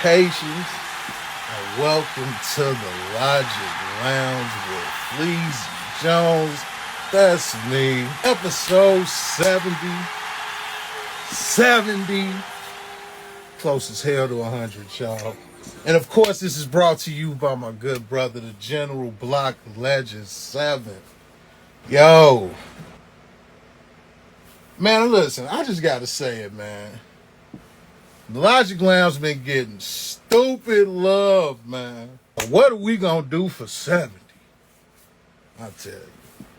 salutations, and welcome to the Logic Lounge with Fleazy Jones. That's me. Episode 70. 70. Close as hell to 100, y'all. And of course, this is brought to you by my good brother, the General Block Legend 7. Yo. Man, listen, I just gotta say it, man. The Logic Lounge been getting stupid love, man. What are we gonna do for 70? I tell you.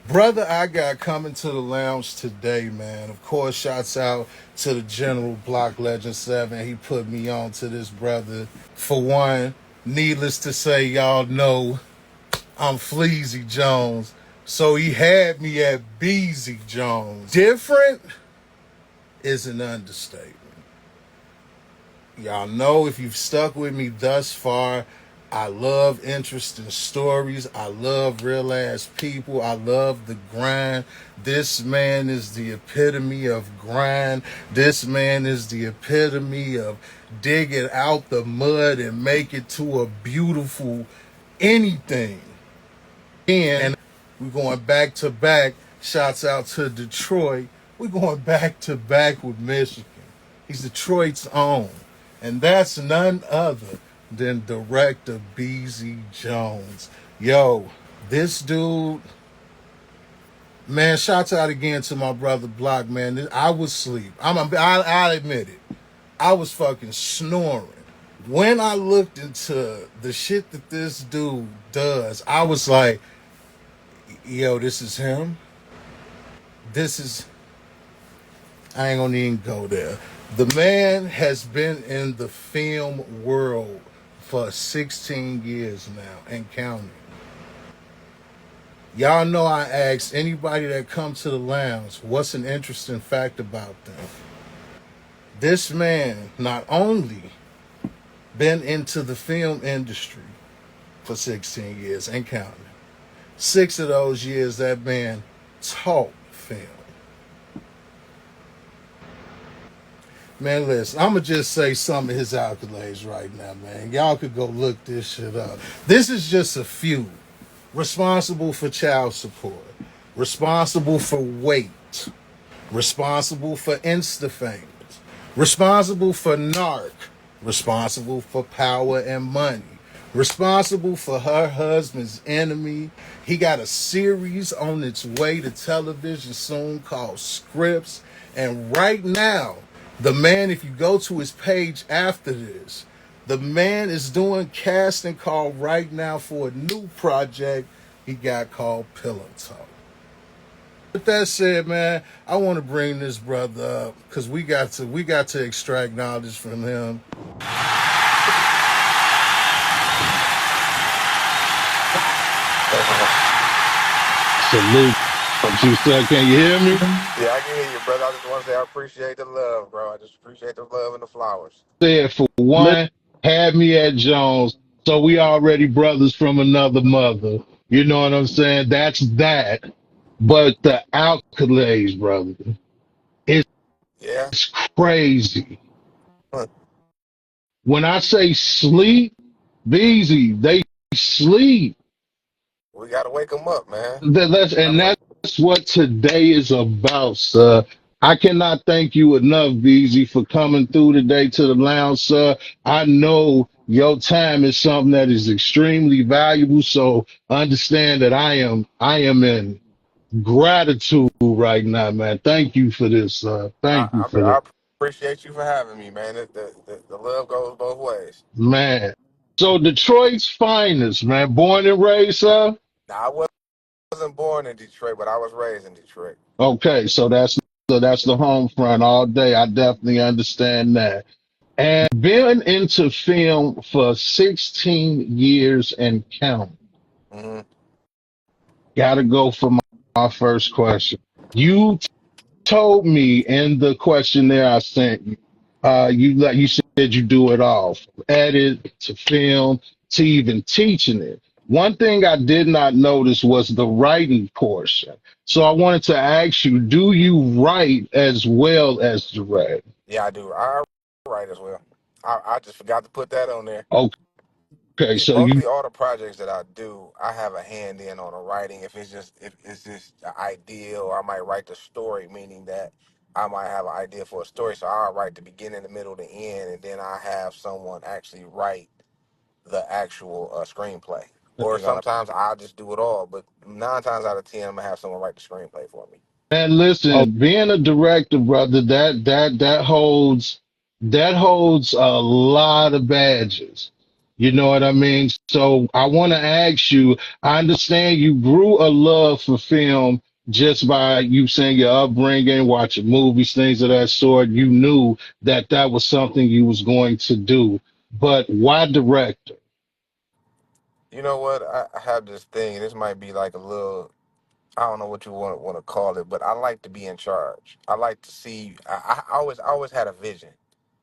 Brother I got coming to the lounge today, man. Of course, shouts out to the General Block Legend 7. He put me on to this brother. For one, needless to say, y'all know I'm Fleazy Jones. So he had me at Beasy Jones. Different is an understatement. Y'all know if you've stuck with me thus far, I love interesting stories. I love real ass people. I love the grind. This man is the epitome of grind. This man is the epitome of dig it out the mud and make it to a beautiful anything. And we're going back to back. Shouts out to Detroit. We're going back to back with Michigan. He's Detroit's own. And that's none other than director Beasy Jones. Yo, this dude, man, shouts out again to my brother Block, man. I was asleep. I admit it. I was fucking snoring. When I looked into the shit that this dude does, I was like, yo, this is him. I ain't gonna even go there. The man has been in the film world for 16 years now and counting. Y'all know I asked anybody that comes to the lounge, what's an interesting fact about them? This man not only been into the film industry for 16 years and counting. 6 of those years that man taught film. Man, listen, I'm going to just say some of his accolades right now, man. Y'all could go look this shit up. This is just a few. Responsible for child support. Responsible for weight. Responsible for Insta-famous. Responsible for narc. Responsible for power and money. Responsible for her husband's enemy. He got a series on its way to television soon called Scripts. And right now, the man, if you go to his page after this, the man is doing casting call right now for a new project he got called Pillow Talk. With that said, man, I want to bring this brother up because we got to extract knowledge from him. Salute. What you said, can you hear me? Yeah, I can hear you, brother. I just want to say I appreciate the love, bro. I just appreciate the love and the flowers. Said for one, had me at Jones, so we already brothers from another mother. You know what I'm saying? That's that. But the accolades, brother, it's Yeah. crazy. Huh. When I say sleep, Beasy, they sleep. We got to wake them up, man. That's what today is about, sir. I cannot thank you enough, Beasy, for coming through today to the lounge, sir. I know your time is something that is extremely valuable, so understand that I am in gratitude right now, man. Thank you for this, sir. Thank you for I this, appreciate you for having me, man. The love goes both ways. man. So Detroit's finest, man. Born and raised, sir. Now, I wasn't born in Detroit, but I was raised in Detroit. Okay, so that's the home front all day. I definitely understand that. And been into film for 16 years and counting. Hmm. Gotta go for my first question. You told me in the questionnaire I sent you, you said you do it all, from edit to film to even teaching it. One thing I did not notice was the writing portion. So I wanted to ask you, do you write as well as direct? Yeah, I do. I write as well. I just forgot to put that on there. Okay, so you Mostly all the projects that I do, I have a hand in on the writing. If it's just an idea, or I might write the story, meaning that I might have an idea for a story. So I'll write the beginning, the middle, the end, and then I have someone actually write the actual screenplay. Or sometimes I'll just do it all. But 9 times out of 10, I'm gonna have someone write the screenplay for me. man, listen, being a director, brother, that holds a lot of badges. You know what I mean? So I want to ask you, I understand you grew a love for film just by you saying your upbringing, watching movies, things of that sort. You knew that that was something you was going to do. But why director? You know what? I have this thing, and this might be like a little, I don't know what you want to call it, but I like to be in charge. I like to see. I always had a vision,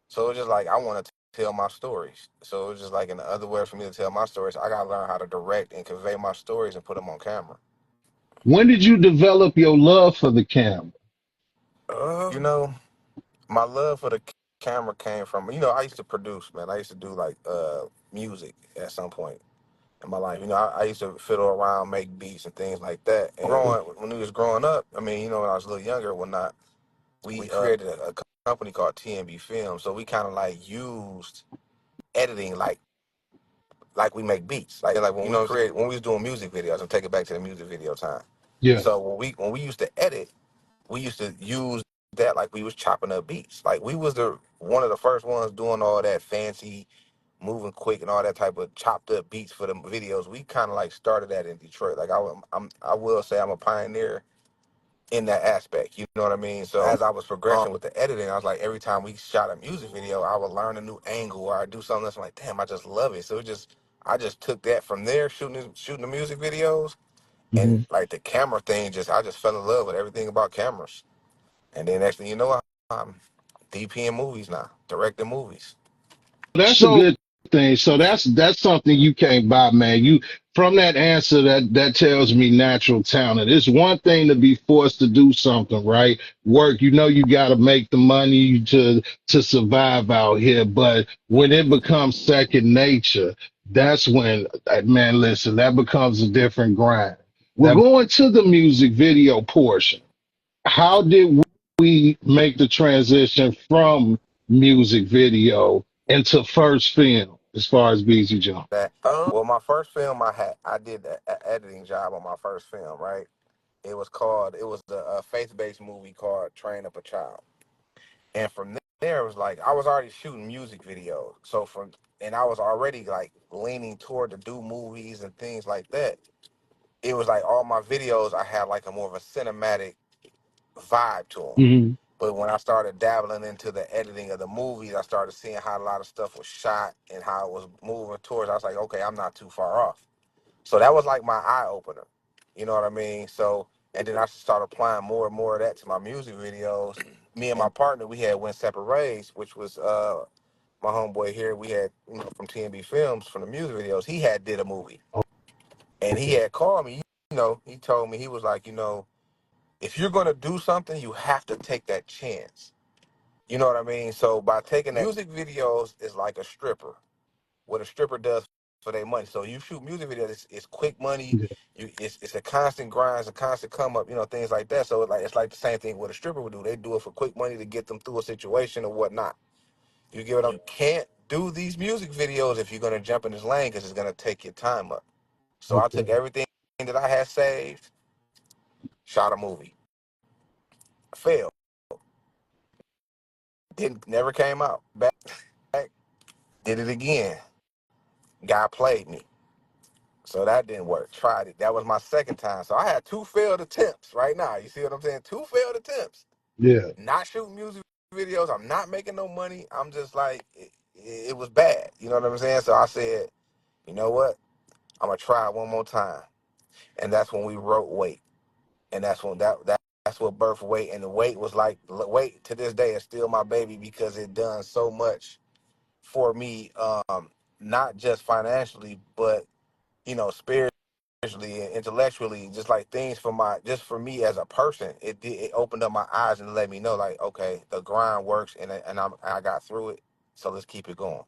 so it's just like I want to tell my stories. So it's just like in the other words, for me to tell my stories, I gotta learn how to direct and convey my stories and put them on camera. When did you develop your love for the camera? You know, my love for the camera came from, I used to produce, man. I used to do like music at some point in my life. I used to fiddle around, make beats and things like that. And when we was growing up, I mean, when I was a little younger, whatnot, we created a company called TNB Film. So we kind of like used editing like we make beats. Like when we was doing music videos, I'm taking it back to the music video time. Yeah. So when we used to edit, we used to use that like we was chopping up beats. Like we was the one of the first ones doing all that fancy moving quick and all that type of chopped up beats for the videos. We kind of like started that in Detroit. Like I will say I'm a pioneer in that aspect. You know what I mean? So as I was progressing with the editing, I was like, every time we shot a music video, I would learn a new angle or I do something that's like, damn, I just love it. So I just took that from there, shooting the music videos, and Mhm. like the camera thing. I just fell in love with everything about cameras. And then next thing you know, I'm DP in movies now, directing movies. That's a good thing. So that's something you can't buy, man. You from that answer that tells me natural talent. It's one thing to be forced to do something, right? Work, you got to make the money to survive out here. But when it becomes second nature, that's when, man, listen, that becomes a different grind. We're going to the music video portion. How did we make the transition from music video into first film as far as BZ John? That well, my first film, I did an editing job on my first film, right? It was a faith-based movie called Train Up a Child. And from there, it was like I was already shooting music videos. And I was already like leaning toward to do movies and things like that. It was like all my videos, I had like a more of a cinematic vibe to them. Hmm. But when I started dabbling into the editing of the movies, I started seeing how a lot of stuff was shot and how it was moving towards. I was like, okay, I'm not too far off. So that was like my eye opener. You know what I mean? So, and then I started applying more and more of that to my music videos. Me and my partner, we had went separate ways, which was my homeboy here. We had from TNB Films from the music videos. He had did a movie, and he Okay. had called me. He told me he was like, if you're gonna do something, you have to take that chance. You know what I mean? So by taking that, music videos is like a stripper. What a stripper does for their money. So you shoot music videos, it's quick money. Yeah. It's a constant grind, it's a constant come up, things like that. So it's like the same thing what a stripper would do. They do it for quick money to get them through a situation or whatnot. You get what I'm? You can't do these music videos if you're gonna jump in this lane because it's gonna take your time up. So I took Okay. everything that I had saved, shot a movie, failed, didn't never came out. Back, did it again. Guy played me. So that didn't work. Tried it. That was my second time. So I had two failed attempts right now. You see what I'm saying? Two failed attempts. Yeah. Not shooting music videos. I'm not making no money. I'm just like, it was bad. You know what I'm saying? So I said, you know what? I'm going to try it one more time. And that's when we wrote Wait. And that's what birthed Wait. And the Wait was like, Wait to this day is still my baby because it done so much for me, not just financially, but, spiritually and intellectually, just like things for me as a person. It opened up my eyes and let me know like, okay, the grind works, and I got through it, So let's keep it going.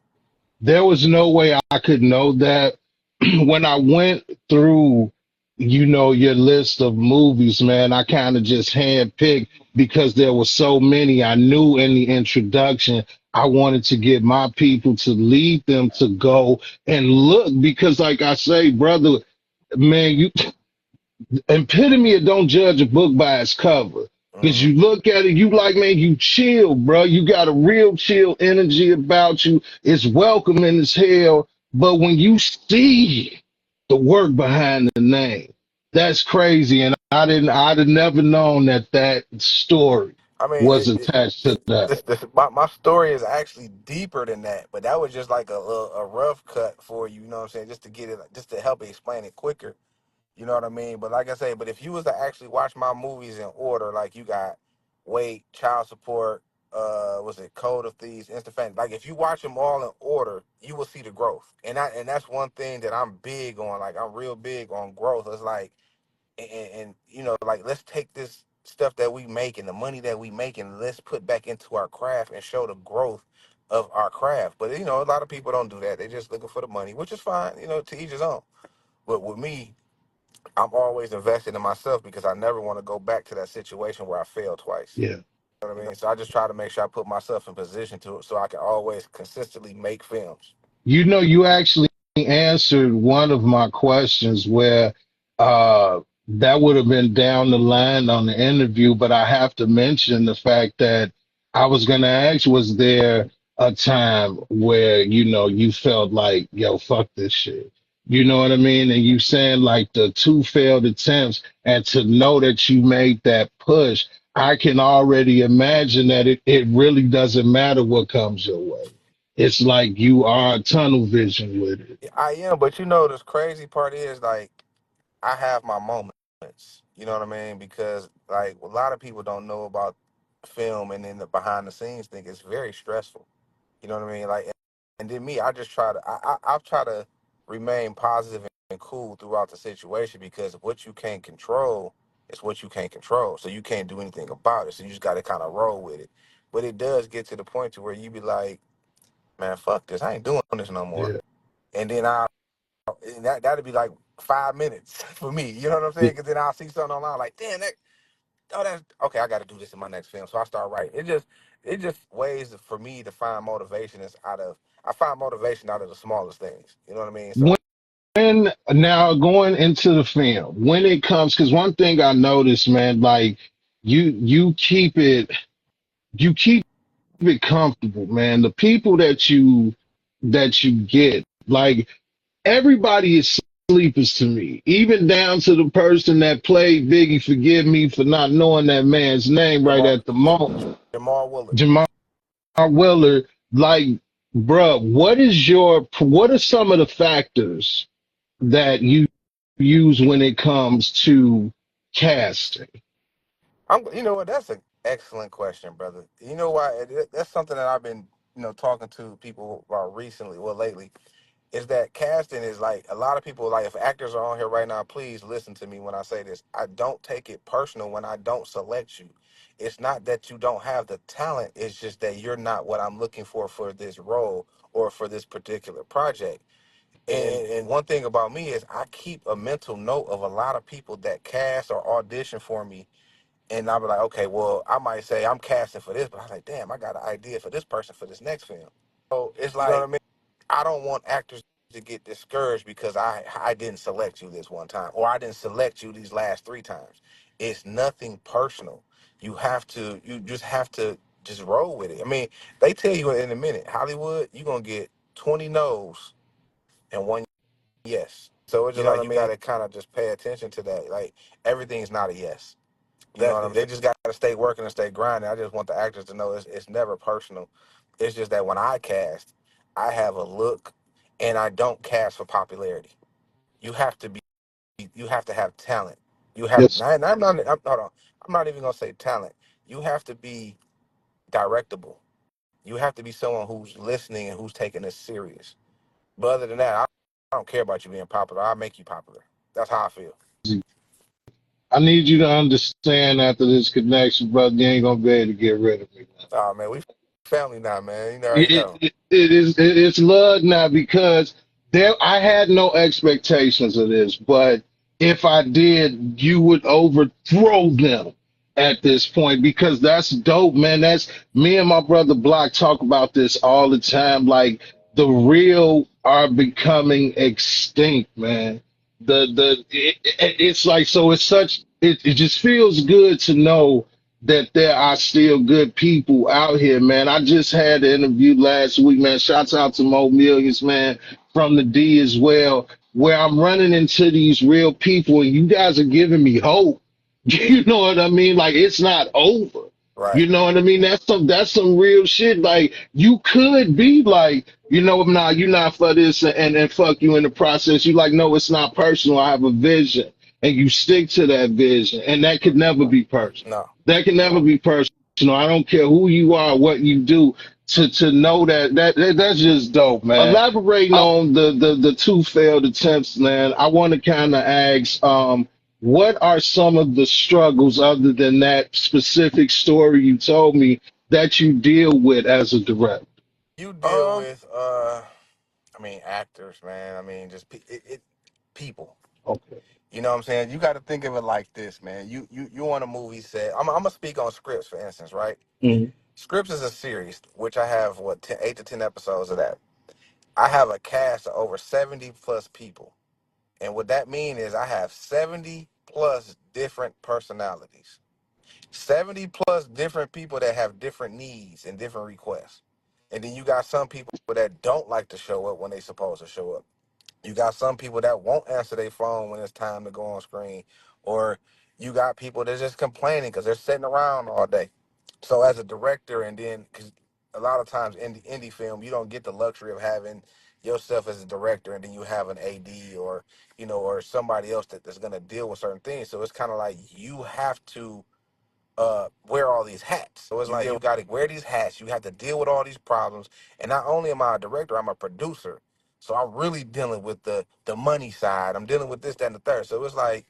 There was no way I could know that. When I went through, your list of movies, man, I kind of just handpicked because there were so many. I knew in the introduction, I wanted to get my people to lead them to go and look because, like I say, brother, man, you epitome of don't judge a book by its cover. Because Hmm. you look at it, you like, man, you chill, bro. You got a real chill energy about you. It's welcoming as hell. But when you see the work behind the name, that's crazy. And I'd have never known that that story I mean, was attached to that. my story is actually deeper than that, but that was just like a rough cut for you. You know what I'm saying? Just to get it, just to help explain it quicker. You know what I mean? But like I say, but if you was to actually watch my movies in order, like you got Wait, Child Support, was it Code of Thieves, Instant Family? Like if you watch them all in order, you will see the growth. And that's one thing that I'm big on. Like I'm real big on growth. It's like and like let's take this stuff that we make and the money that we make and let's put back into our craft and show the growth of our craft. But a lot of people don't do that. They're just looking for the money, which is fine. To each his own. But with me, I'm always invested in myself because I never want to go back to that situation where I failed twice. Yeah. You know what I mean? So I just try to make sure I put myself in position to so I can always consistently make films. You actually answered one of my questions where that would have been down the line on the interview, but I have to mention the fact that I was going to ask, was there a time where, you felt like, yo, fuck this shit? You know what I mean? And you saying like the two failed attempts and to know that you made that push, I can already imagine that it really doesn't matter what comes your way. It's like you are tunnel vision with it. I am, but this crazy part is like I have my moments. You know what I mean? Because like a lot of people don't know about film and then the behind the scenes thing. It's very stressful. You know what I mean? Like, and then me, I just try to, I try to remain positive and cool throughout the situation because what you can't control is what you can't control. So you can't do anything about it. So you just got to kind of roll with it. But it does get to the point to where you be like, man, fuck this. I ain't doing this no more. Yeah. And then that'd be like 5 minutes for me. You know what I'm saying? Because then I'll see something online like, damn, that's okay. I got to do this in my next film, so I start writing. It just ways for me to find motivation is out of I find motivation out of the smallest things. You know what I mean? So When now going into the film, when it comes, because one thing I noticed, man, like you keep it comfortable, man. The people that you get, like everybody is sleepers to me, even down to the person that played Biggie. Forgive me for not knowing that man's name right Jamal at the moment. Jamal Willard. Jamal Willard, like, bruh, what are some of the factors that you use when it comes to casting? You know what? That's an excellent question, brother. You know why? That's something that I've been talking to people about recently, well lately. Is that casting is like a lot of people like if actors are on here right now, please listen to me when I say this. I don't take it personal when I don't select you. It's not that you don't have the talent, it's just that you're not what I'm looking for this role or for this particular project. And one thing about me is I keep a mental note of a lot of people that cast or audition for me, and I'll be like, okay, well, I might say I'm casting for this, but I'm like, damn, I got an idea for this person for this next film. So it's You know what like I mean? I don't want actors to get discouraged because I didn't select you this one time or I didn't select you these last three times. It's nothing personal. You just have to just roll with it. I mean, they tell you in a minute, Hollywood, you're gonna get 20 no's and one yes. So it's You just know what like I you mean? gotta kind of just pay attention to that. Like everything's not a yes. You know what I'm Exactly. saying? They just got to stay working and stay grinding. I just want the actors to know it's never personal. It's just that when I cast, I have a look, and I don't cast for popularity. You have to be, you have to have talent. You have. Yes. And I'm not. Hold on. I'm not even gonna say talent. You have to be directable. You have to be someone who's listening and who's taking this serious. But other than that, I don't care about you being popular. I'll make you popular. That's how I feel. I need you to understand after this connection, brother, you ain't gonna be able to get rid of me, man. Oh man, we family now, man. You already It, know. it's love now because there I had no expectations of this, but if I did, you would overthrow them at this point because that's dope, man. That's me and my brother Block talk about this all the time. Like the real are becoming extinct, man. It's like so it's such it just feels good to know that there are still good people out here, man. I just had an interview last week, man. Shouts out to Mo Millions, man, from the D as well, where I'm running into these real people, and you guys are giving me hope. You know what I mean? Like it's not over. Right. You know what I mean? That's some real shit. Like you could be like, nah, you're not for this, and fuck you in the process. You like, no, it's not personal. I have a vision, and you stick to that vision, and that could never be personal. No. That can never be personal. I don't care who you are, what you do. To know that's just dope, man. Elaborating on the two failed attempts, man. I want to kind of ask, what are some of the struggles other than that specific story you told me that you deal with as a director? You deal with I mean actors, man. I mean just people. Okay. You know what I'm saying? You got to think of it like this, man. You on a movie set. I'm gonna speak on scripts, for instance, right? Mhm. Scripts is a series, which I have what 8 to 10 episodes of that. I have a cast of over 70 plus people, and what that means is I have 70 plus different personalities, 70 plus different people that have different needs and different requests, and then you got some people that don't like to show up when they supposed to show up. You got some people that won't answer their phone when it's time to go on screen, or you got people that's just complaining because they're sitting around all day. So as a director, and then because a lot of times in the indie film, you don't get the luxury of having yourself as a director, and then you have an AD or or somebody else that's going to deal with certain things. So it's kind of like you have to wear all these hats. So it's like you got to wear these hats. You have to deal with all these problems. And not only am I a director, I'm a producer. So I'm really dealing with the money side. I'm dealing with this, that, and the third. So it's like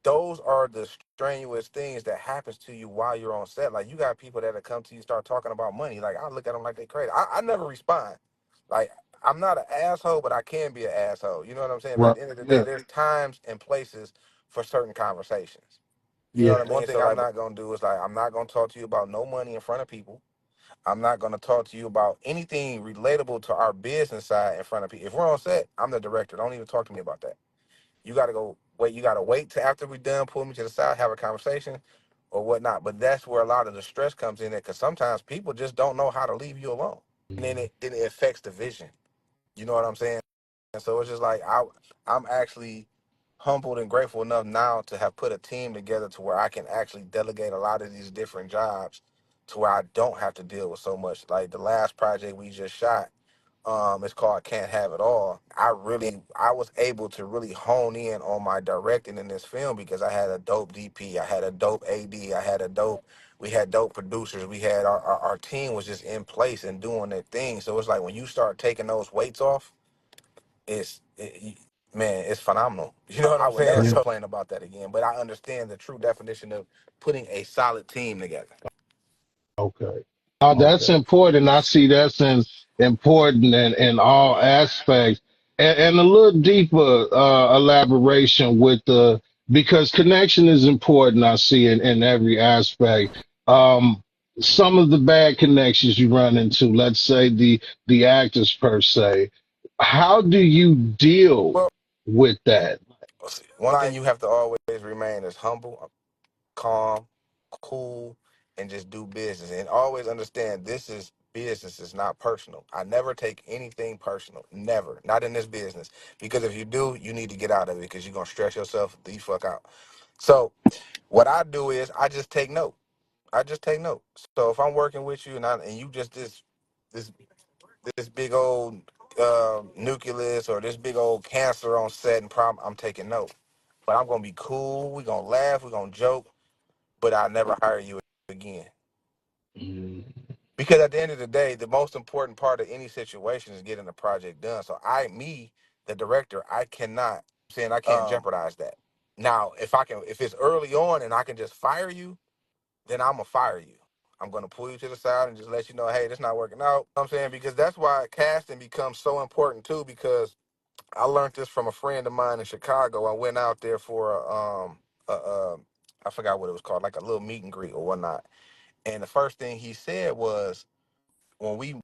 those are the strenuous things that happens to you while you're on set. Like you got people that come to you start talking about money. Like I look at them like they crazy. I never respond. Like I'm not an asshole, but I can be an asshole. You know what I'm saying? But at Right. the end of the day, Yeah. there's times and places for certain conversations. You know Yeah. what I mean? One thing I'm not gonna do is like I'm not gonna talk to you about no money in front of people. I'm not gonna talk to you about anything relatable to our business side in front of people. If we're on set, I'm the director. Don't even talk to me about that. You gotta go wait. You gotta wait till after we're done. Pull me to the side, have a conversation, or whatnot. But that's where a lot of the stress comes in, there because sometimes people just don't know how to leave you alone, and then it affects the vision. You know what I'm saying? And so it's just like I'm actually humbled and grateful enough now to have put a team together to where I can actually delegate a lot of these different jobs to where I don't have to deal with so much. Like the last project we just shot, it's called Can't Have It All. I was able to really hone in on my directing in this film because I had a dope DP, I had a dope AD, we had dope producers, we had our team was just in place and doing their thing. So it's like when you start taking those weights off, man, it's phenomenal. You know what I'm saying? Yeah. Complain about that again, but I understand the true definition of putting a solid team together. Okay. That's important. I see that's important in all aspects. And a little deeper elaboration with because connection is important, I see in every aspect. Um, some of the bad connections you run into, let's say the actors per se, how do you deal Well, with that? one thing you have to always remain is humble, calm, cool, and just do business. And always understand this is business, it's not personal. I never take anything personal. Never. Not in this business. Because if you do, you need to get out of it because you're gonna stress yourself the fuck out. So what I do is I just take note. I just take note. So if I'm working with you and you just this this big old nucleus or this big old cancer on set and problem, I'm taking note. But I'm gonna be cool. We're gonna laugh. We're gonna joke. But I'll never hire you again. Mm, Because at the end of the day, the most important part of any situation is getting the project done. So the director, I cannot saying I can't jeopardize that. Now, if it's early on and I can just fire you, then I'm gonna fire you. I'm gonna pull you to the side and just let you know, hey, this not working out. You know what I'm saying? Because that's why casting becomes so important too, because I learned this from a friend of mine in Chicago. I went out there for a, I forgot what it was called, like a little meet and greet or whatnot. And the first thing he said was, when we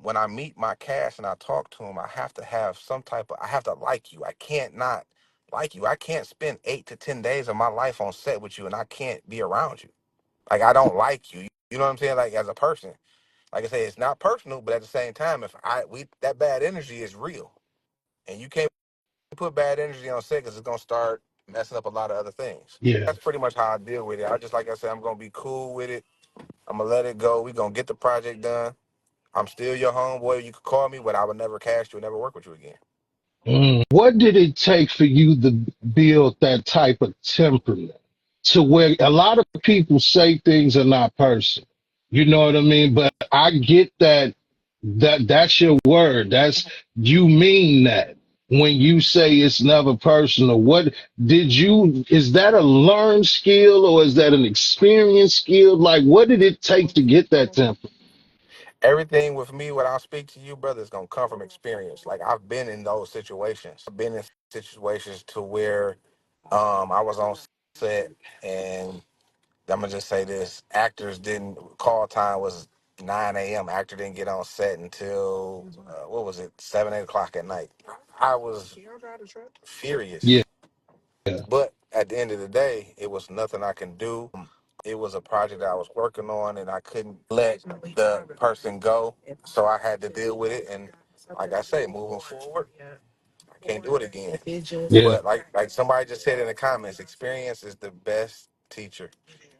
when I meet my cast and I talk to him, I have to have some type of, I have to like you. I can't not like you. I can't spend 8 to 10 days of my life on set with you and I can't be around you. Like, I don't like you. You know what I'm saying? Like, as a person. Like I say, it's not personal, but at the same time, if we that bad energy is real, and you can't put bad energy on set because it's gonna start messing up a lot of other things. Yeah. That's pretty much how I deal with it. I just, like I said, I'm gonna be cool with it. I'm gonna let it go. We gonna get the project done. I'm still your homeboy. You could call me, but I would never cast you and never work with you again. What did it take for you to build that type of temperament to where a lot of people say things are not personal? You know what I mean? But I get that's your word. That's you mean that when you say it's never personal. What did you is that a learned skill or is that an experienced skill? Like what did it take to get that temperament? Everything with me, what I speak to you, brother, is gonna come from experience. Like, I've been in those situations. I've been in situations to where I was on set, and I'm gonna just say this: actors didn't call time was 9 a.m. Actor didn't get on set until what was it, 7, 8 o'clock at night. I was Yeah. furious, but at the end of the day, it was nothing I can do. It was a project that I was working on, and I couldn't let the person go, so I had to deal with it. And like I say, moving forward, I can't do it again. Yeah. But like somebody just said in the comments, experience is the best teacher.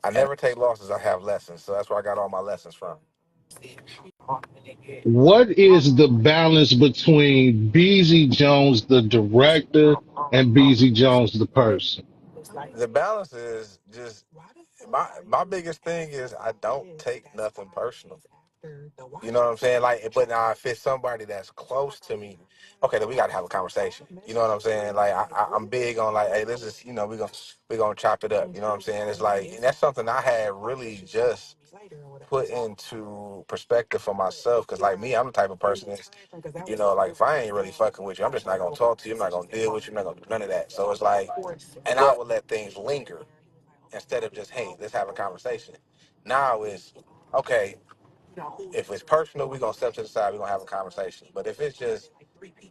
I never take losses. I have lessons, so that's where I got all my lessons from. What is the balance between Beasy Jones, the director, and Beasy Jones, the person? The balance is just my biggest thing is I don't take nothing personal. You know what I'm saying? Like, but now if it's somebody that's close to me, okay, then we got to have a conversation. You know what I'm saying? Like, I'm big on like, hey, let's just, we gonna chop it up. You know what I'm saying? It's like, and that's something I had really just put into perspective for myself. Cause like me, I'm the type of person that's, like if I ain't really fucking with you, I'm just not gonna talk to you. I'm not gonna deal with you. I'm not gonna do none of that. So it's like, and I would let things linger instead of just, hey, let's have a conversation. Now it's okay. If it's personal, we're gonna step to the side, we're gonna have a conversation. But if it's just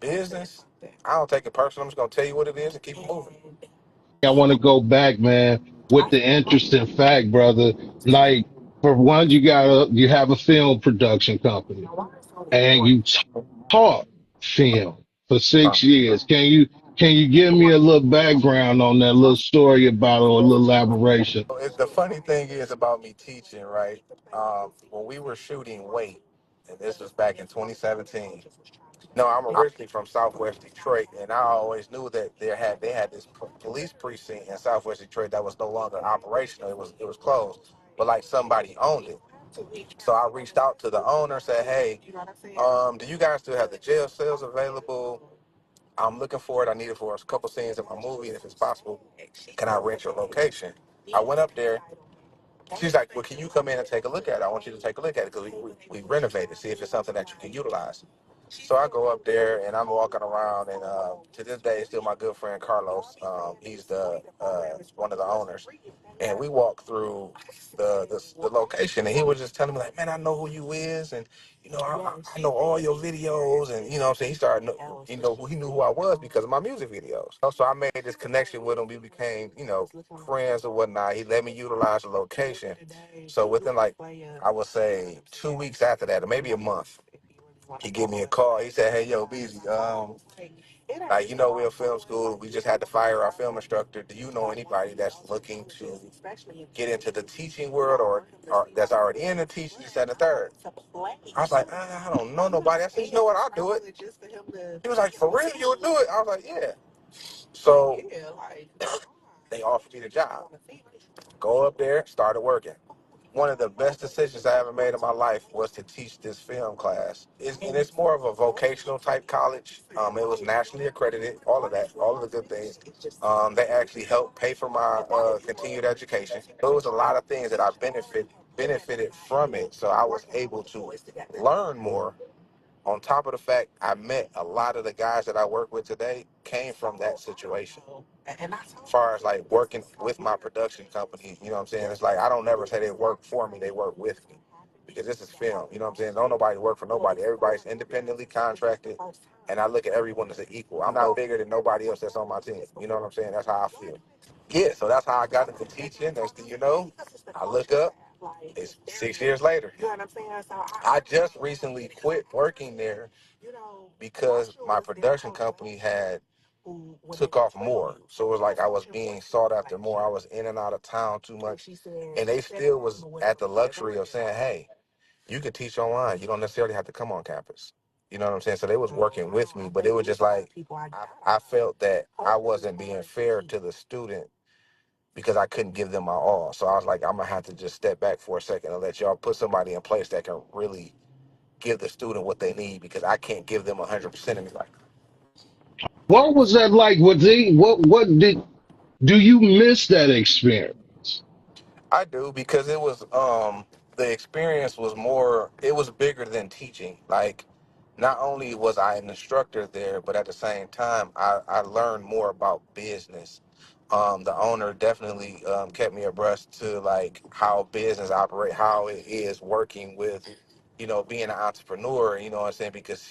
business, I don't take it personal. I'm just gonna tell you what it is and keep it moving. I want to go back, man, with the interesting fact, brother. Like, for one, you have a film production company, and you taught film for Uh, 6 years. Can you give me a little background on that little story about or a little elaboration? the funny thing is about me teaching, right? When we were shooting Wait, and this was back in 2017. No, I'm originally from Southwest Detroit, and I always knew that they had this police precinct in Southwest Detroit that was no longer operational. It was closed, but like somebody owned it. So I reached out to the owner, said, "Hey, do you guys still have the jail cells available? I'm looking for it. I need it for a couple scenes of my movie, and if it's possible, can I rent your location?" I went up there. She's like, "Well, can you come in and take a look at it? I want you to take a look at it because we renovated, see if it's something that you can utilize." So I go up there and I'm walking around, and to this day, it's still my good friend Carlos. He's the one of the owners, and we walked through the location, and he was just telling me like, "Man, I know who you is, and I know all your videos, and what I'm saying." He started, he knew who I was because of my music videos. So I made this connection with him. We became friends or whatnot. He let me utilize the location. So within, like, I would say 2 weeks after that, or maybe a month, he gave me a call. He said, "Hey, yo, Beasy, like, we're a film school. We just had to fire our film instructor. Do you know anybody that's looking to get into the teaching world, or that's already in the teaching, this, that, and the third?" I was like, I don't know nobody." I said, "You know what? I'll do it." He was like, "For real, you would do it?" I was like, "Yeah." So they offered me the job. Go up there, started working. One of the best decisions I ever made in my life was to teach this film class. And it's more of a vocational type college. It was nationally accredited, all of that, all of the good things. They actually helped pay for my continued education. There was a lot of things that I benefited benefited from it. So I was able to learn more. On top of the fact, I met a lot of the guys that I work with today came from that situation. As far as like working with my production company, you know what I'm saying? It's like I don't never say they work for me, they work with me. Because this is film, you know what I'm saying? Don't nobody work for nobody. Everybody's independently contracted. And I look at everyone as an equal. I'm not bigger than nobody else that's on my team. You know what I'm saying? That's how I feel. Yeah, so that's how I got into teaching. Next thing you know, I look up, it's 6 years later. I just recently quit working there because my production company had took off more. So it was like I was being sought after more. I was in and out of town too much. And they still was at the luxury of saying, hey, you can teach online. You don't necessarily have to come on campus. You know what I'm saying? So they was working with me, but it was just like I felt that I wasn't being fair to the student because I couldn't give them my all. So I was like, I'm gonna have to just step back for a second and let y'all put somebody in place that can really give the student what they need because I can't give them 100% of me. Like What was that like? What did do you miss that experience? I do because it was the experience was more it was bigger than teaching. Like not only was I an instructor there, but at the same time I learned more about business. The owner definitely kept me abreast to like how business operate, how it is working with, being an entrepreneur, you know what I'm saying? Because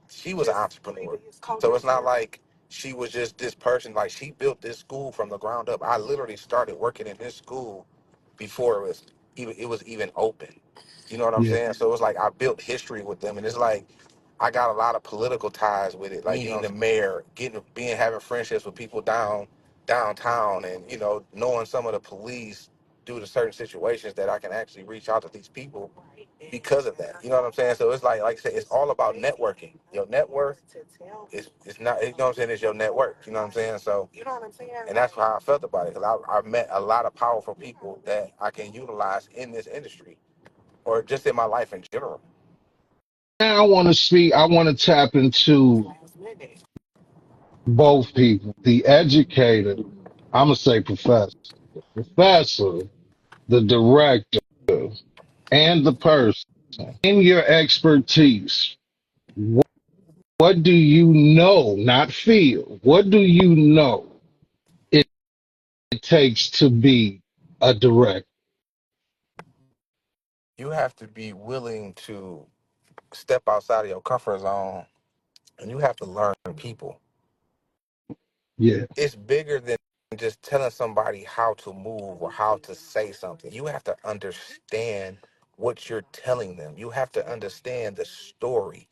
she was an entrepreneur. So it's not like she was just this person, like she built this school from the ground up. I literally started working in this school before it was even open. You know what I'm Yeah. saying? So it's like I built history with them, and it's like I got a lot of political ties with it, like meeting the mayor, having friendships with people downtown, and knowing some of the police due to certain situations that I can actually reach out to these people because of that. You know what I'm saying? So it's like I said, it's all about networking. Your net worth is not, you know what I'm saying, it's your network. You know what I'm saying? So, and that's how I felt about it because I met a lot of powerful people that I can utilize in this industry or just in my life in general. Now I want to speak. I want to tap into both people, the educator. I'm gonna say professor, the director, and the person. In your expertise, what do you know, not feel? What do you know it takes to be a director? You have to be willing to step outside of your comfort zone and you have to learn people. Yeah. It's bigger than just telling somebody how to move or how to say something. You have to understand what you're telling them. You have to understand the story.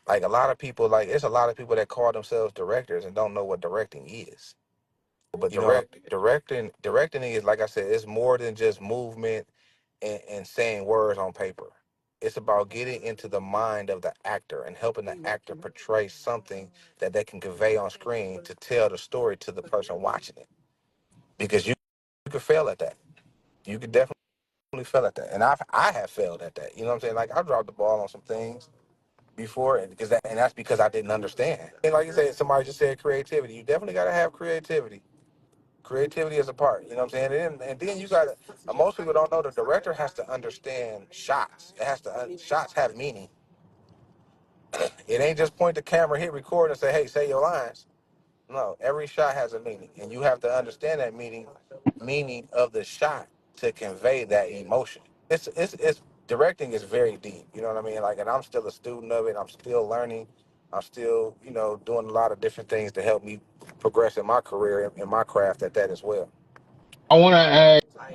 Like a lot of people, like it's a lot of people that call themselves directors and don't know what directing is. But directing is like I said, it's more than just movement and saying words on paper. It's about getting into the mind of the actor and helping the actor portray something that they can convey on screen to tell the story to the person watching it. Because you could fail at that. You could definitely fail at that. And I have failed at that. You know what I'm saying? Like I dropped the ball on some things before and that's because I didn't understand. And like you said, somebody just said creativity. You definitely gotta have creativity. Creativity is a part, you know what I'm saying? And then you got to, most people don't know the director has to understand shots. It has to, shots have meaning. It ain't just point the camera, hit record, and say, hey, say your lines. No, every shot has a meaning, and you have to understand that meaning of the shot to convey that emotion. It's directing is very deep, you know what I mean? Like, and I'm still a student of it. I'm still learning. I'm still, doing a lot of different things to help me progress in my career and my craft at that as well. I want to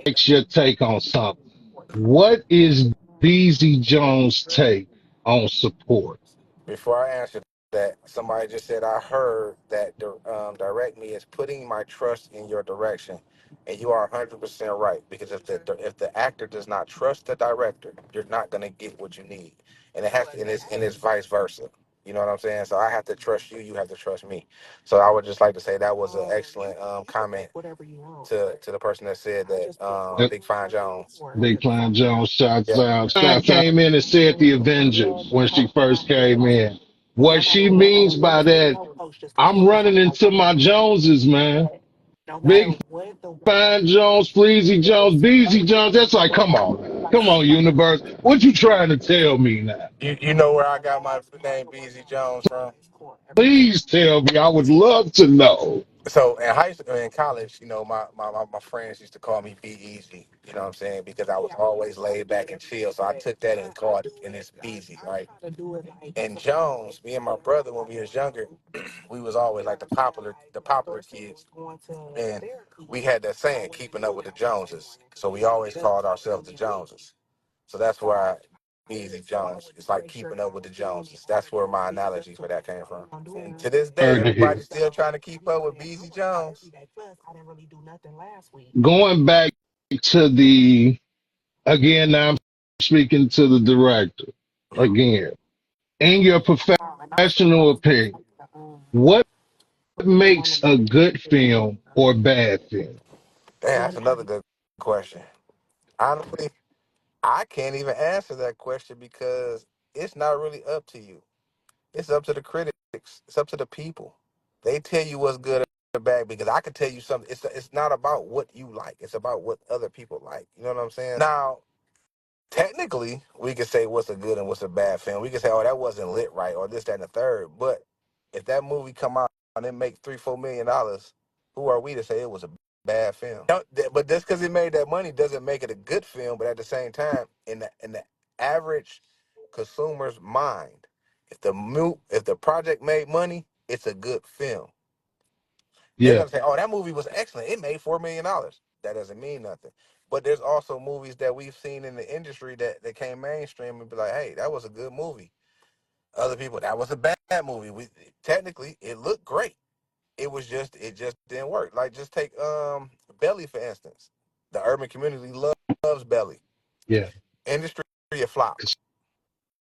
ask your take on something. What is Beasy Jones' take on support? Before I answer that, somebody just said, I heard that direct me is putting my trust in your direction. And you are 100% right. Because if the actor does not trust the director, you're not going to get what you need. And it's vice versa. You know what I'm saying? So I have to trust you. You have to trust me. So I would just like to say that was an excellent comment to the person that said that, Big Fine Jones. Big Pine Jones, shots Yeah. out. She came in and said the Avengers when she first came in. What she means by that, I'm running into my Joneses, man. Big Fine Jones, Fleazy Jones, Beezy Jones. That's like, come on. Come on, universe. What you trying to tell me now? You know where I got my name Beasy Jones from? Please tell me. I would love to know. So in high school, in college, my friends used to call me Be Easy. You know what I'm saying? Because I was always laid back and chill. So I took that and called it, and it's Beasy, right? And Jones, me and my brother, when we was younger, we was always like the popular kids, and we had that saying, keeping up with the Joneses. So we always called ourselves the Joneses. So that's why Beasy Jones. It's like keeping up with the Joneses. That's where my analogy for that came from. And to this day, Heard to hear. everybody's still trying to keep up with Beasy Jones. Going back to the again, now I'm speaking to the director again. In your professional opinion, what makes a good film or bad film? Damn, that's another good question. Honestly, I can't even answer that question because it's not really up to you. It's up to the critics. It's up to the people. They tell you what's good or bad because I can tell you something. It's not about what you like. It's about what other people like. You know what I'm saying? Now, technically, we can say what's a good and what's a bad film. We can say, oh, that wasn't lit right, or this, that, and the third. But if that movie come out and it make $3-4 million, who are we to say it was a bad film? No, but just because it made that money doesn't make it a good film. But at the same time, in the average consumer's mind, if the project made money, it's a good film. They're Yeah, gonna say, "Oh, that movie was excellent. It made $4 million." That doesn't mean nothing. But there's also movies that we've seen in the industry that came mainstream and be like, "Hey, that was a good movie." Other people, that was a bad movie. Technically, it looked great. It just didn't work. Like just take Belly for instance. The urban community loves Belly. yeah. Industry a flop.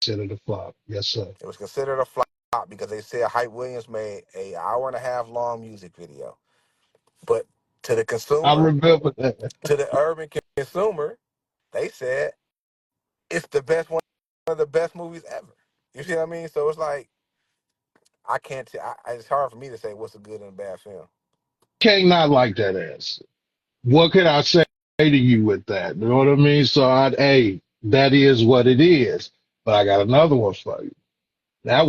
Consider the flop. Yes, sir. It was considered a flop because they said Hype Williams made a hour and a half long music video. But to the I consumer, remember that. to the urban consumer, they said it's the best one of the best movies ever. You see what I mean? So it's like I can't. It's hard for me to say what's a good and a bad film. Can't not like that answer. What could I say to you with that? You know what I mean? So hey, that is what it is. But I got another one for you. Now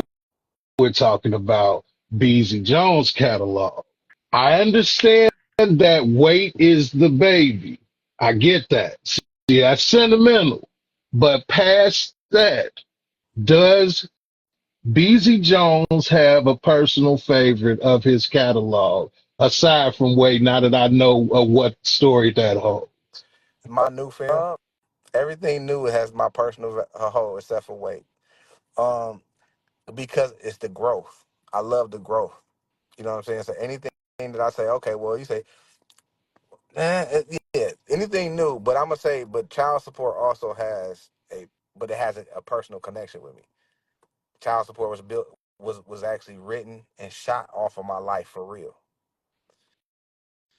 we're talking about Beasy Jones catalog. I understand that weight is the baby. I get that. See, that's sentimental. But past that, does Beasy Jones have a personal favorite of his catalog aside from weight? Now that I know what story that holds. My new film, everything new has my personal whole except for weight. Um, because it's the growth. I love the growth. You know what I'm saying? So anything that I say, okay, well, you say, yeah, anything new. But I'm gonna say, but child support also but it has a personal connection with me. Child support was actually written and shot off of my life for real.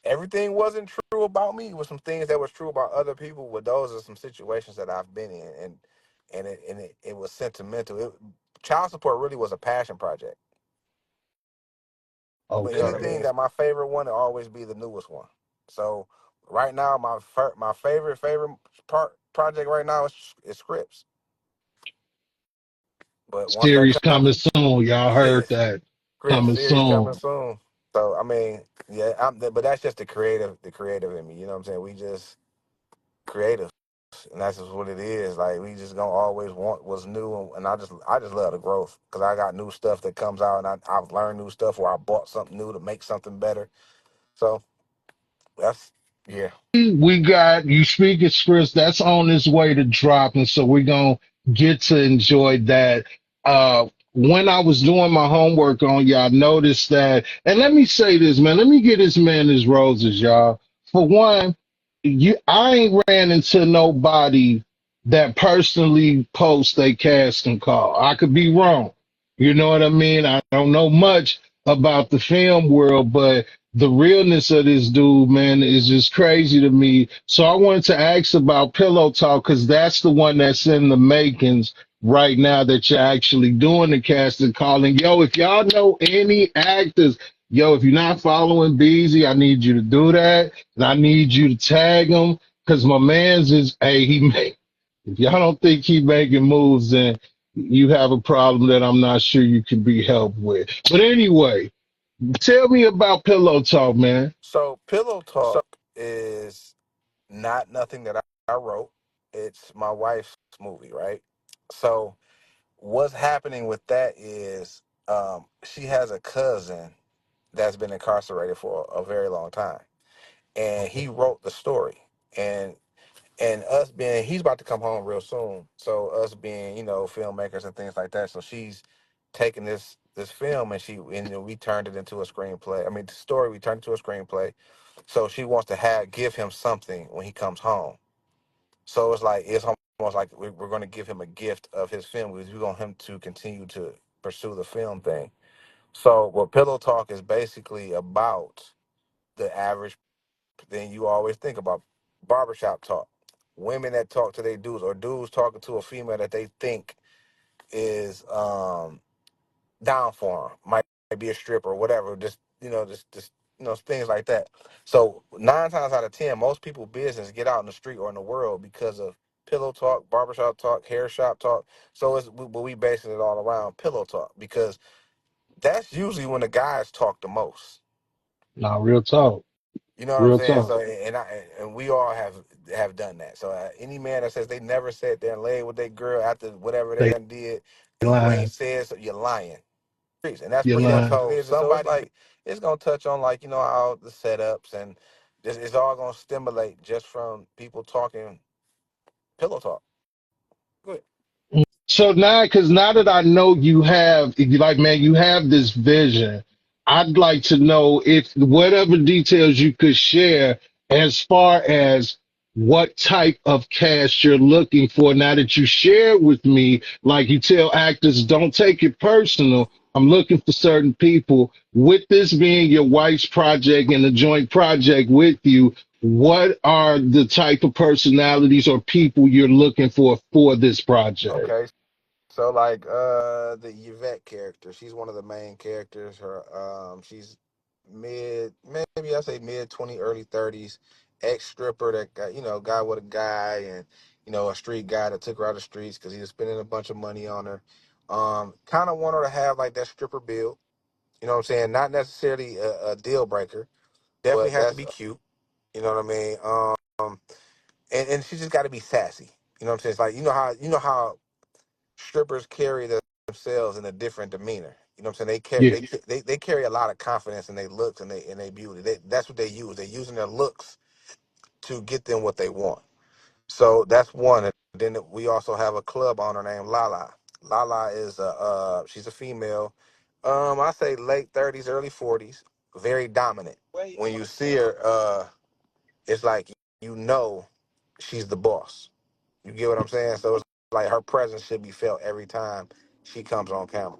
Everything wasn't true about me. It was some things that was true about other people. But those are some situations that I've been in, and it was sentimental. Child support really was a passion project. But Okay. anything that my favorite one will always be the newest one. So right now, my favorite project right now is Scripts. But once that Series coming comes, soon. Y'all yeah, heard that. Scripts Coming series coming soon. soon. So I mean, yeah, but that's just the creative in me. You know what I'm saying? We just creative, and that's just what it is. Like we just gonna always want what's new, and I just love the growth because I got new stuff that comes out, and I've learned new stuff, or I bought something new to make something better. So that's yeah. We got you speaking Chris, that's on its way to dropping, so we're gonna get to enjoy that. When I was doing my homework on y'all, noticed that, and let me say this, man, let me get this man his roses, y'all. For one, I ain't ran into nobody that personally posts a casting call. I could be wrong. You know what I mean? I don't know much about the film world, but the realness of this dude, man, is just crazy to me. So I wanted to ask about Pillow Talk because that's the one that's in the makings right now that you're actually doing the casting calling. Yo, if y'all know any actors, yo, if you're not following Beasy, I need you to do that. And I need you to tag him because my man's is, hey, If y'all don't think he making moves, then you have a problem that I'm not sure you can be helped with. But anyway, tell me about Pillow Talk, man. So Pillow Talk is not nothing that I wrote. It's my wife's movie, right? So what's happening with that is she has a cousin that's been incarcerated for a very long time, and he wrote the story. And us being, he's about to come home real soon, so us being, filmmakers and things like that, so she's taken this film, and we turned it into a screenplay. I mean, the story, we turned it into a screenplay. So she wants to give him something when he comes home. So it's almost like we're going to give him a gift of his film, because we want him to continue to pursue the film thing. So what Pillow Talk is basically about, the average thing you always think about: barbershop talk, women that talk to their dudes, or dudes talking to a female that they think is down for them, might be a stripper or whatever, things like that. So 9 times out of 10, most people business get out in the street or in the world because of pillow talk, barbershop talk, hair shop talk. So we basing it all around pillow talk, because that's usually when the guys talk the most. Nah, real talk. You know what I'm Real saying? talk. So and we all have done that. So any man that says they never sat there and laid with their girl after whatever they They done did, and you ain't lying. said so, you're lying. And that's You pretty much lying. what it is. So it's gonna touch on, like, how the setups, and just it's all gonna stimulate just from people talking pillow talk. Good. So now, because now that I know you have, if you like, man, you have this vision, I'd like to know if whatever details you could share as far as what type of cast you're looking for. Now that you share with me, like you tell actors, don't take it personal. I'm looking for certain people. With this being your wife's project and a joint project with you, what are the type of personalities or people you're looking for this project? Okay. So, like, the Yvette character, she's one of the main characters. She's maybe I say mid 20, early 30s, ex stripper that got, guy with a guy, and a street guy that took her out of the streets because he was spending a bunch of money on her. Kind of want her to have like that stripper build. You know what I'm saying? Not necessarily a deal breaker. Definitely But has to that's be cute. You know what I mean? And she just got to be sassy. You know what I'm saying? It's like, you know how strippers carry themselves in a different demeanor. You know what I'm saying? yeah. They carry a lot of confidence in their looks and their beauty. That's what they use. They're using their looks to get them what they want. So that's one. And then we also have a club owner named Lala. Lala is she's a female. I say late 30s, early 40s. Very dominant. When you see her, it's like you know she's the boss. You get what I'm saying? So it's like her presence should be felt every time she comes on camera.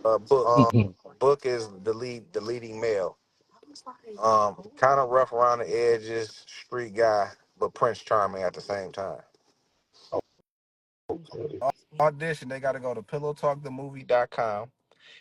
Mhm. Book is the leading male. Kind of rough around the edges, street guy, but Prince Charming at the same time. Audition, they got to go to pillowtalkthemovie.com.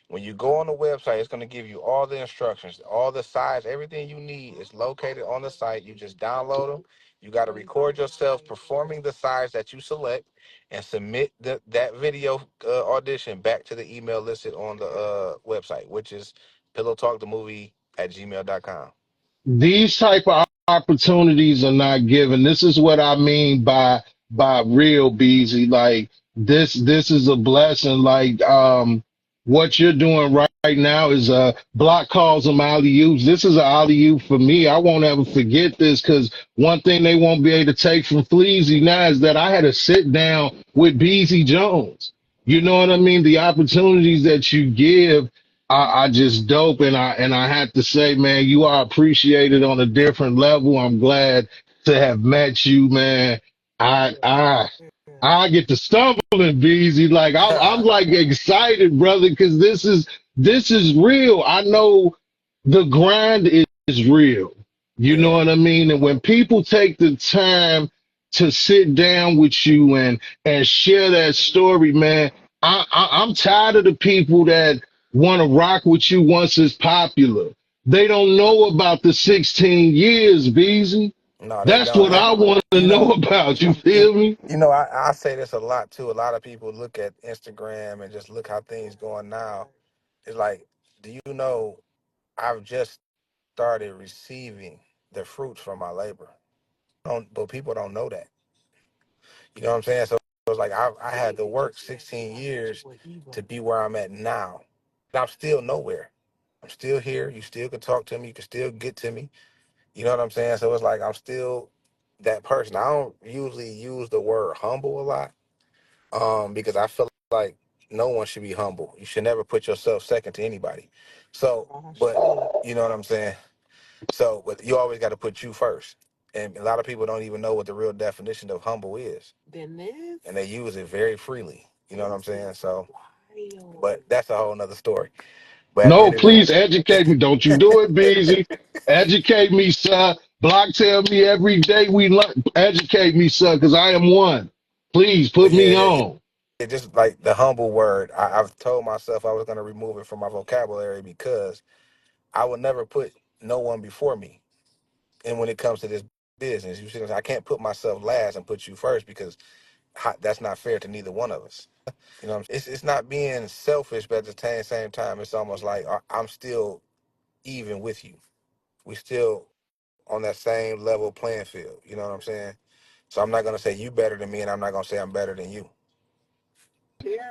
When you go on the website, it's going to give you all the instructions, all the size, everything you need is located on the site. You just download them. You got to record yourself performing the size that you select, and submit that video audition back to the email listed on the website, which is pillowtalkthemovie@gmail.com. These type of opportunities are not given. This is what I mean by real Beasy. Like this is a blessing. Like what you're doing right now is block calls them alley oops. This is an alley oop for me. I won't ever forget this because one thing they won't be able to take from Fleazy now is that I had to sit down with Beasy Jones. You know what I mean? The opportunities that you give I just dope, and I have to say, man, you are appreciated on a different level. I'm glad to have met you, man. I I I get to stumbling, Beezy. Like I'm like excited, brother, because this is real. I know the grind is real. You know Yeah. what I mean? And when people take the time to sit down with you and share that story, man, I'm tired of the people that want to rock with you once it's popular. They don't know about the 16 years, Beezy. No, they That's don't. what And I want to you know know, about. You you, feel me? I say this a lot too. A lot of people look at Instagram and just look how things going now. It's like, do you know I've just started receiving the fruits from my labor? But people don't know that. You know what I'm saying? So it's like I had to work 16 years to be where I'm at now. And I'm still nowhere. I'm still here. You still can talk to me. You can still get to me. You know what I'm saying? So it's like I'm still that person. I don't usually use the word humble a lot, because I feel like no one should be humble. You should never put yourself second to anybody. So, but you know what I'm saying? So, but you always got to put you first. And a lot of people don't even know what the real definition of humble is. And they use it very freely. You know what I'm saying? So, but that's a whole nother story. But at the No, end of please educate me. Don't you do it, the Beasy. Educate me, sir. Block tell me every day we learn. Educate me, sir, because I am one. Please put yeah, me yeah, on. yeah, just like the humble word, I've told myself I was going to remove it from my vocabulary because I would never put no one before me. And when it comes to this business, you see, I can't put myself last and put you first because that's not fair to neither one of us. You know, it's not being selfish, but at the same time, it's almost like I'm still even with you. We still on that same level playing field. You know what I'm saying? So I'm not gonna say you better than me, and I'm not gonna say I'm better than you.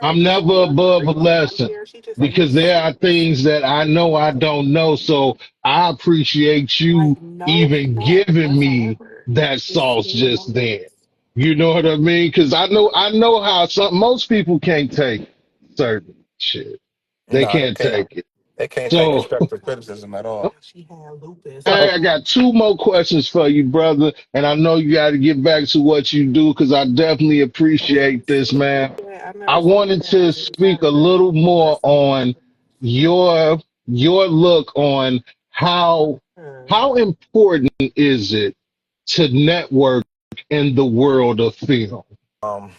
I'm never above a lesson because there are things that I know I don't know. So I appreciate you even giving me that sauce just then. You know what I mean? Because I know how some most people can't take certain shit. They No, they can't can't. take it. They can't take So constructive criticism at all. I got two more questions for you, brother, and I know you got to get back to what you do because I definitely appreciate this, man. I wanted to speak a little more on your look on how important is it to network in the world of film? Um,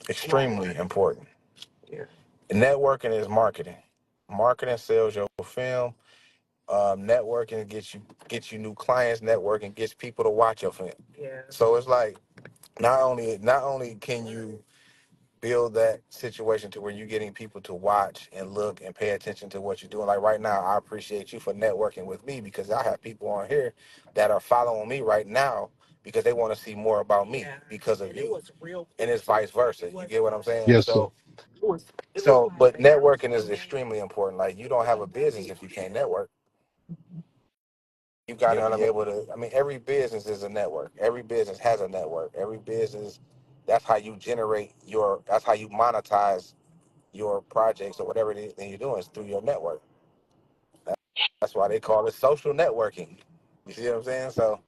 Extremely important. Networking is marketing. Marketing sells your film. Networking gets you new clients. Networking gets people to watch your film. So it's like not only can you build that situation to where you're getting people to watch and look and pay attention to what you're doing. Like right now, I appreciate you for networking with me because I have people on here that are following me right now because they want to see more about me because of you. And it's vice versa. You get what I'm saying? Yes, sir. But networking is extremely important. Like you don't have a business if you can't network. You got to be able to. I mean, every business is a network. Every business has a network. Every business. That's how you generate your. That's how you monetize your projects or whatever it is that you're doing is through your network. That's why they call it social networking. You see what I'm saying? So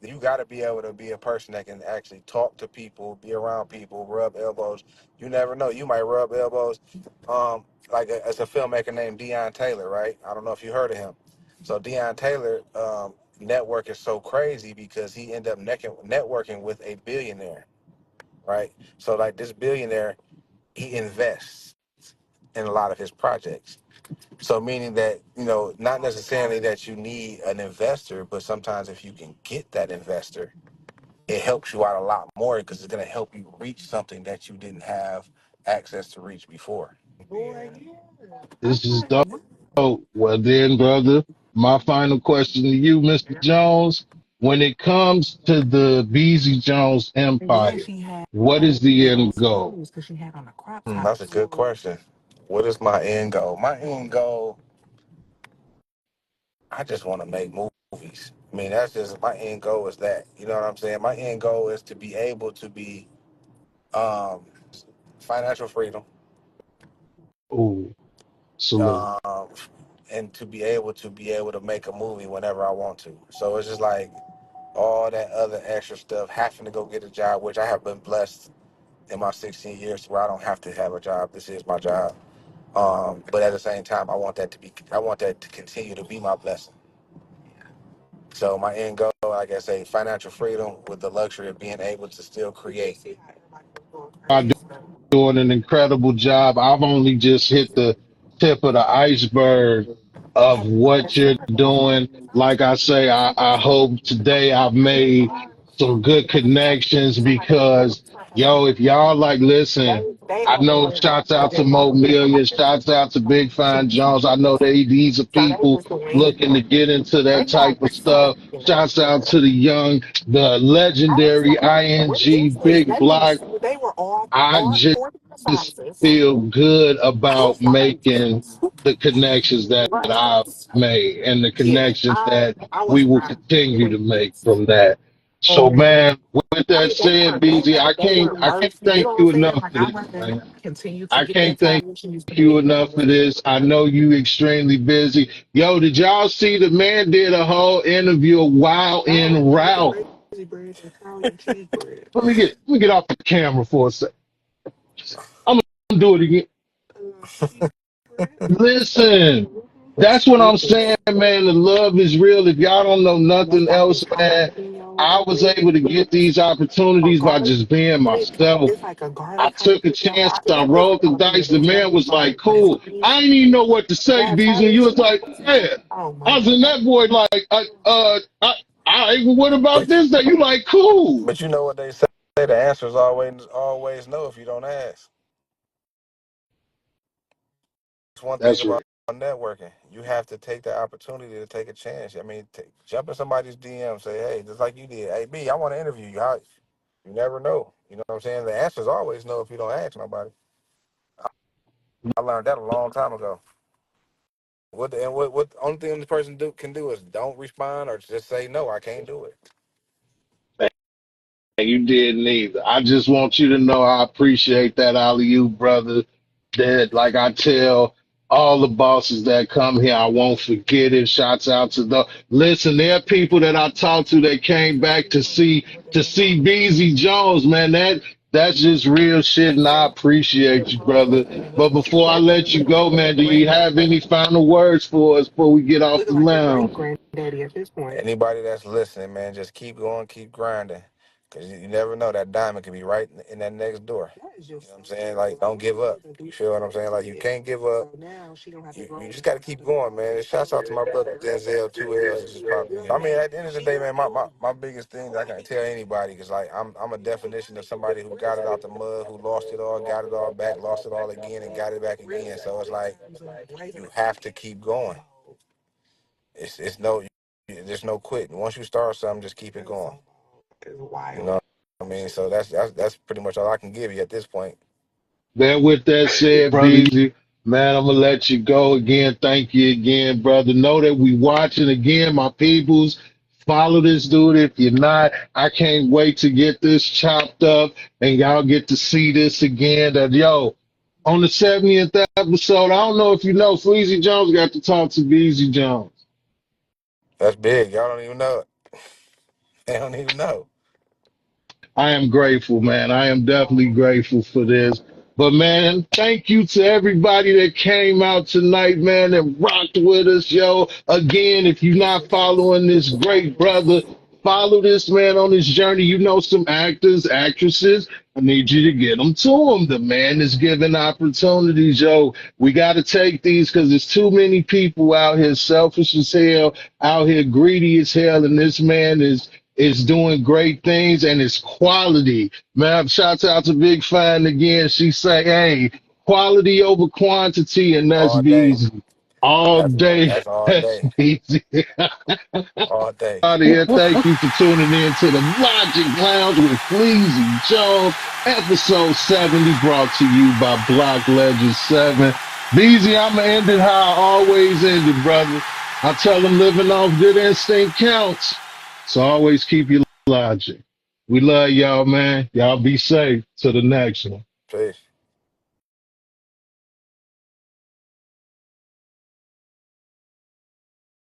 you got to be able to be a person that can actually talk to people, be around people, rub elbows. You never know. You might rub elbows. It's a filmmaker named Deion Taylor, right? I don't know if you heard of him. So Deion Taylor network is so crazy because he ended up networking with a billionaire, right? So like this billionaire, he invests in a lot of his projects. So meaning that, not necessarily that you need an investor, but sometimes if you can get that investor, it helps you out a lot more because it's going to help you reach something that you didn't have access to reach before. This is dope. Well, then, brother, my final question to you, Mr. Jones. When it comes to the Beasy Jones empire, what is the end goal? That's a good question. What is my end goal? My end goal, I just want to make movies. I mean, that's just my end goal is that. You know what I'm saying? My end goal is to be able to be um, financial freedom, Oh, salute. um, and to be able to make a movie whenever I want to. So it's just like all that other extra stuff, having to go get a job, which I have been blessed in my 16 years where I don't have to have a job. This is my job. But at the same time, I want that to continue to be my blessing. So my end goal, like I say, financial freedom with the luxury of being able to still create. Are doing an incredible job. I've only just hit the tip of the iceberg of what you're doing. Like I say, I hope today I've made some good connections because, yo, if y'all like, listen, I know shouts out to Mo Millions, shouts out to Big Fine Jones. I know these are people looking to get into that type of stuff. Shouts out to the young, the legendary ING Big Block. I just feel good about making the connections that I've made and the connections that we will continue to make from that. So man, with that said, BZ, I can't thank you enough for this, man. I can't thank you enough for this. I know you extremely busy. Yo, did y'all see the man did a whole interview while en route? Let me get off the camera for a second. I'm gonna do it again. Listen, that's what I'm saying, man. The love is real. If y'all don't know nothing else, man, I was able to get these opportunities by just being myself. I took a chance. I rolled the dice. The man was like, "Cool." I didn't even know what to say, Beasley. You was like, "Yeah." I was in that boy like, what about But this? That you like, cool. but you know what they say? The answer is always no if you don't ask. It's one thing That's about real. networking. You have to take the opportunity to take a chance. I mean, jump in somebody's DM, say, "Hey, just like you did. Hey, B, I want to interview you." You never know. You know what I'm saying? The answer is always no if you don't ask nobody. I learned that a long time ago. What only thing this person can do is don't respond or just say no. I can't do it. And you didn't either. I just want you to know I appreciate that out of you, brother. That like I tell all the bosses that come here, I won't forget it. Shouts out to the listen, there are people that I talked to that came back to see Beasy Jones, man. That's just real shit and I appreciate you, brother. But before I let you go, man, do you have any final words for us before we get off the lounge? Anybody that's listening, man, just keep going, keep grinding. Because you never know, that diamond could be right in that next door. You know what I'm saying? Like, don't give up. You feel what I'm saying? Like, you can't give up. You just got to keep going, man. Shouts out to my brother Denzel, 2Ls, just popped in. I mean, at the end of the day, man, my biggest thing that I can tell anybody is like, I'm a definition of somebody who got it out the mud, who lost it all, got it all back, lost it all again, and got it back again. So it's like, you have to keep going. It's no, there's no quitting. Once you start something, just keep it going. You know what I mean? So that's pretty much all I can give you at this point. Man, with that said, Brother. Beezy, man, I'm gonna let you go again. Thank you again, brother. Know that we watching again, my peoples. Follow this dude if you're not. I can't wait to get this chopped up and y'all get to see this again. That yo, on the 70th episode, I don't know if you know, Fleazy Jones got to talk to Beezy Jones. That's big. Y'all don't even know it. They don't even know. I am grateful, man. I am definitely grateful for this. But man, thank you to everybody that came out tonight, man, and rocked with us, yo. Again, if you're not following this great brother, follow this man on his journey. You know some actors, actresses. I need you to get them to him. The man is giving opportunities, yo. We got to take these because there's too many people out here selfish as hell, out here greedy as hell, and this man is doing great things and it's quality. Man, shouts out to Big Fine again. She say, hey, quality over quantity, and that's All day. Beasy. All day, That's all that's day. Beasy. All day. Out of here. Thank you for tuning in to the Logic Lounge with Fleazy Jones, episode 70, brought to you by Block Legend 7. Beasy, I'm going to end it how I always end it, brother. I tell them living off good instinct counts. So always keep your logic. We love y'all, man. Y'all be safe. To the next one. Peace.